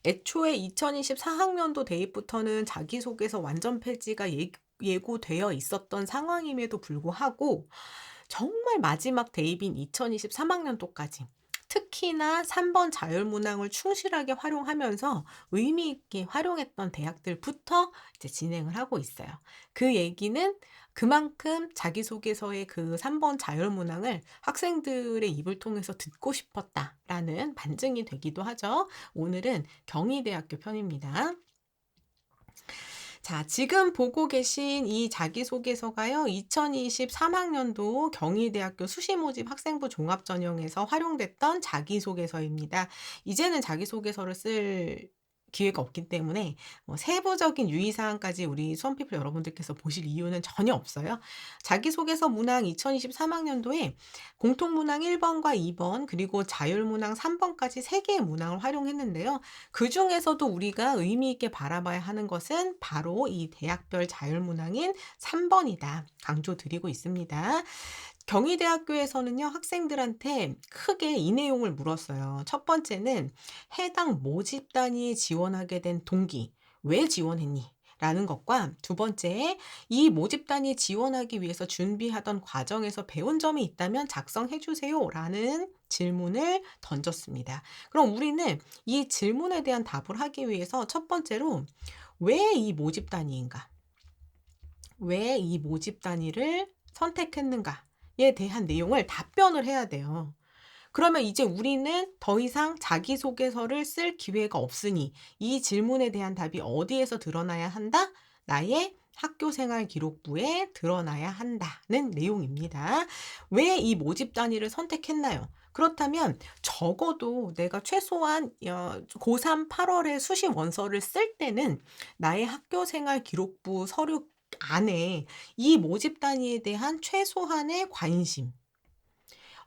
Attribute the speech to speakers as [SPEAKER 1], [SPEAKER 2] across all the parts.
[SPEAKER 1] 애초에 2024학년도 대입부터는 자기소개서 완전 폐지가 예고되어 있었던 상황임에도 불구하고 정말 마지막 대입인 2023학년도까지 특히나 3번 자율문항을 충실하게 활용하면서 의미 있게 활용했던 대학들부터 이제 진행을 하고 있어요. 그 얘기는 그만큼 자기소개서의 그 3번 자율문항을 학생들의 입을 통해서 듣고 싶었다라는 반증이 되기도 하죠. 오늘은 경희대학교 편입니다. 자, 지금 보고 계신 이 자기소개서가요, 2023학년도 경희대학교 수시모집 학생부 종합전형에서 활용됐던 자기소개서입니다. 이제는 자기소개서를 쓸 기회가 없기 때문에 세부적인 유의사항까지 우리 수험피플 여러분들께서 보실 이유는 전혀 없어요. 자기소개서 문항 2023학년도에 공통문항 1번과 2번 그리고 자율문항 3번까지 3개의 문항을 활용했는데요. 그중에서도 우리가 의미 있게 바라봐야 하는 것은 바로 이 대학별 자율문항인 3번이다. 강조드리고 있습니다. 경희대학교에서는요, 학생들한테 크게 이 내용을 물었어요. 첫 번째는 해당 모집 단위에 지원하게 된 동기, 왜 지원했니? 라는 것과 두 번째, 이 모집 단위에 지원하기 위해서 준비하던 과정에서 배운 점이 있다면 작성해 주세요. 라는 질문을 던졌습니다. 그럼 우리는 이 질문에 대한 답을 하기 위해서 첫 번째로 왜 이 모집 단위인가? 왜 이 모집 단위를 선택했는가에 대한 내용을 답변을 해야 돼요. 그러면 이제 우리는 더 이상 자기소개서를 쓸 기회가 없으니 이 질문에 대한 답이 어디에서 드러나야 한다? 나의 학교생활 기록부에 드러나야 한다는 내용입니다. 왜 이 모집 단위를 선택했나요? 그렇다면 적어도 내가 최소한 고3 8월에 수시 원서를 쓸 때는 나의 학교생활 기록부 서류 안에 이 모집 단위에 대한 최소한의 관심,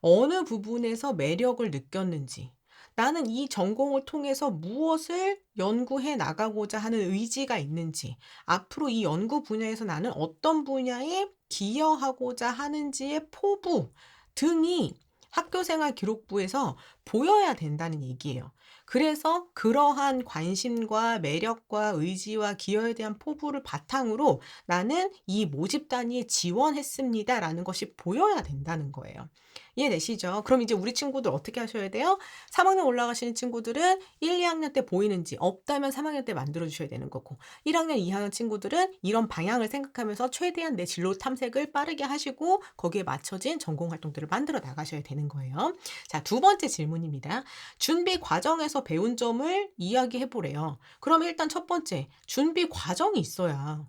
[SPEAKER 1] 어느 부분에서 매력을 느꼈는지, 나는 이 전공을 통해서 무엇을 연구해 나가고자 하는 의지가 있는지, 앞으로 이 연구 분야에서 나는 어떤 분야에 기여하고자 하는지의 포부 등이 학교생활 기록부에서 보여야 된다는 얘기예요. 그래서 그러한 관심과 매력과 의지와 기여에 대한 포부를 바탕으로 나는 이 모집 단위에 지원했습니다라는 것이 보여야 된다는 거예요. 이해되시죠? 그럼 이제 우리 친구들 어떻게 하셔야 돼요? 3 학년 올라가시는 친구들은 1-2 학년 때 보이는지, 없다면 3 학년 때 만들어 주셔야 되는 거고, 1 학년, 2 학년 친구들은 이런 방향을 생각하면서 최대한 내 진로 탐색을 빠르게 하시고 거기에 맞춰진 전공 활동들을 만들어 나가셔야 되는 거예요. 자, 두 번째 질문입니다. 준비 과정에서 배운 점을 이야기해 보래요. 그럼 일단 첫 번째, 준비 과정이 있어야,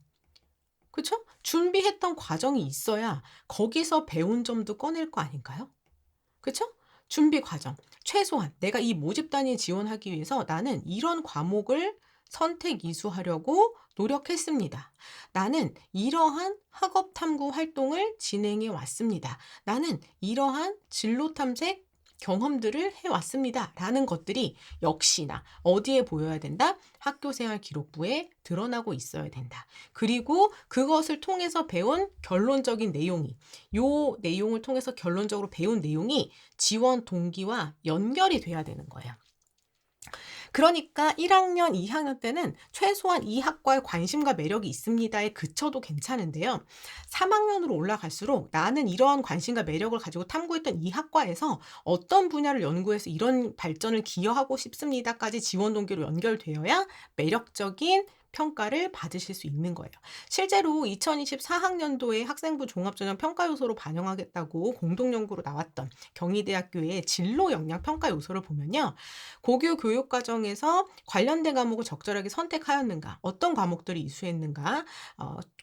[SPEAKER 1] 그쵸? 준비했던 과정이 있어야 거기서 배운 점도 꺼낼 거 아닌가요? 그쵸? 준비 과정. 최소한 내가 이 모집 단위에 지원하기 위해서 나는 이런 과목을 선택 이수하려고 노력했습니다. 나는 이러한 학업 탐구 활동을 진행해 왔습니다. 나는 이러한 진로 탐색 경험들을 해 왔습니다. 라는 것들이 역시나 어디에 보여야 된다? 학교생활 기록부에 드러나고 있어야 된다. 그리고 그것을 통해서 배운 결론적인 내용이, 요 내용을 통해서 결론적으로 배운 내용이 지원 동기와 연결이 돼야 되는 거예요. 그러니까 1 학년, 2 학년 때는 최소한 이 학과에 관심과 매력이 있습니다에 그쳐도 괜찮은데요. 3 학년으로 올라갈수록 나는 이러한 관심과 매력을 가지고 탐구했던 이 학과에서 어떤 분야를 연구해서 이런 발전을 기여하고 싶습니다까지 지원 동기로 연결되어야 매력적인 평가를 받으실 수 있는 거예요. 실제로 2024학년도에 학생부 종합전형 평가 요소로 반영하겠다고 공동 연구로 나왔던 경희대학교의 진로 역량 평가 요소를 보면요. 고교 교육 과정에서 관련된 과목을 적절하게 선택하였는가, 어떤 과목들을 이수했는가,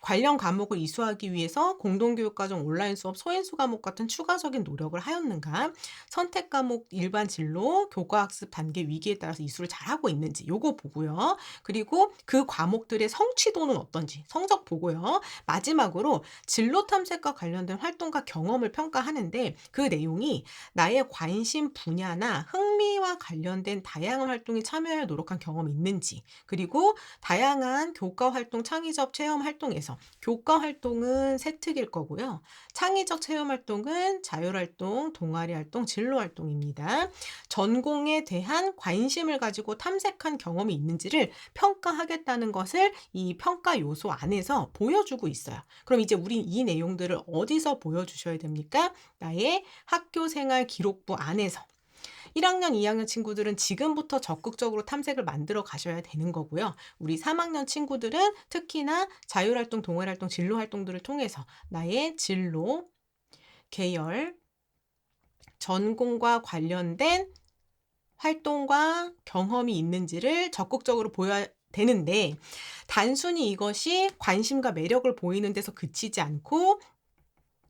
[SPEAKER 1] 관련 과목을 이수하기 위해서 공동교육과정 온라인 수업 소인수 과목 같은 추가적인 노력을 하였는가, 선택 과목 일반 진로, 교과학습 단계 위기에 따라서 이수를 잘하고 있는지 요거 보고요. 그리고 그 과목들의 성취도는 어떤지 성적 보고요. 마지막으로 진로 탐색과 관련된 활동과 경험을 평가하는데 그 내용이 나의 관심 분야나 취미와 관련된 다양한 활동에 참여해 노력한 경험이 있는지, 그리고 다양한 교과 활동, 창의적 체험 활동에서 교과 활동은 세특일 거고요. 창의적 체험 활동은 자율 활동, 동아리 활동, 진로 활동입니다. 전공에 대한 관심을 가지고 탐색한 경험이 있는지를 평가하겠다는 것을 이 평가 요소 안에서 보여주고 있어요. 그럼 이제 우린 이 내용들을 어디서 보여주셔야 됩니까? 나의 학교 생활 기록부 안에서. 1학년, 2학년 친구들은 지금부터 적극적으로 탐색을 만들어 가셔야 되는 거고요. 우리 3학년 친구들은 특히나 자율활동, 동아리활동, 진로활동들을 통해서 나의 진로, 계열, 전공과 관련된 활동과 경험이 있는지를 적극적으로 보여야 되는데, 단순히 이것이 관심과 매력을 보이는 데서 그치지 않고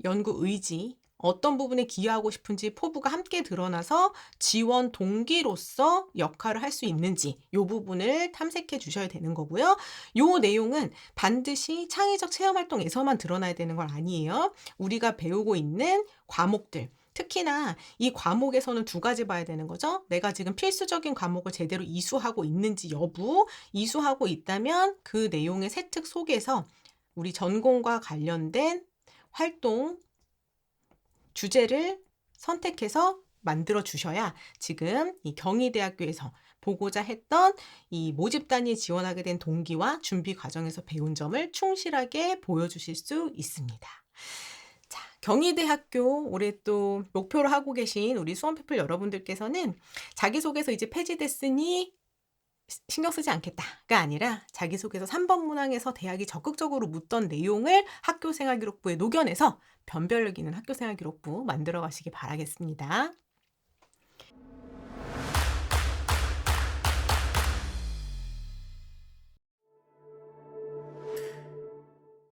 [SPEAKER 1] 연구 의지, 어떤 부분에 기여하고 싶은지 포부가 함께 드러나서 지원 동기로서 역할을 할 수 있는지 이 부분을 탐색해 주셔야 되는 거고요. 이 내용은 반드시 창의적 체험 활동에서만 드러나야 되는 건 아니에요. 우리가 배우고 있는 과목들, 특히나 이 과목에서는 두 가지 봐야 되는 거죠. 내가 지금 필수적인 과목을 제대로 이수하고 있는지 여부, 이수하고 있다면 그 내용의 세특 속에서 우리 전공과 관련된 활동, 주제를 선택해서 만들어 주셔야 지금 이 경희대학교에서 보고자 했던 이 모집단위에 지원하게 된 동기와 준비 과정에서 배운 점을 충실하게 보여주실 수 있습니다. 자, 경희대학교 올해 또 목표로 하고 계신 우리 수험피플 여러분들께서는 자기소개서 이제 폐지됐으니 신경 쓰지 않겠다가 아니라 자기소개서 3번 문항에서 대학이 적극적으로 묻던 내용을 학교생활기록부에 녹여내서 변별력 있는 학교생활기록부 만들어 가시기 바라겠습니다.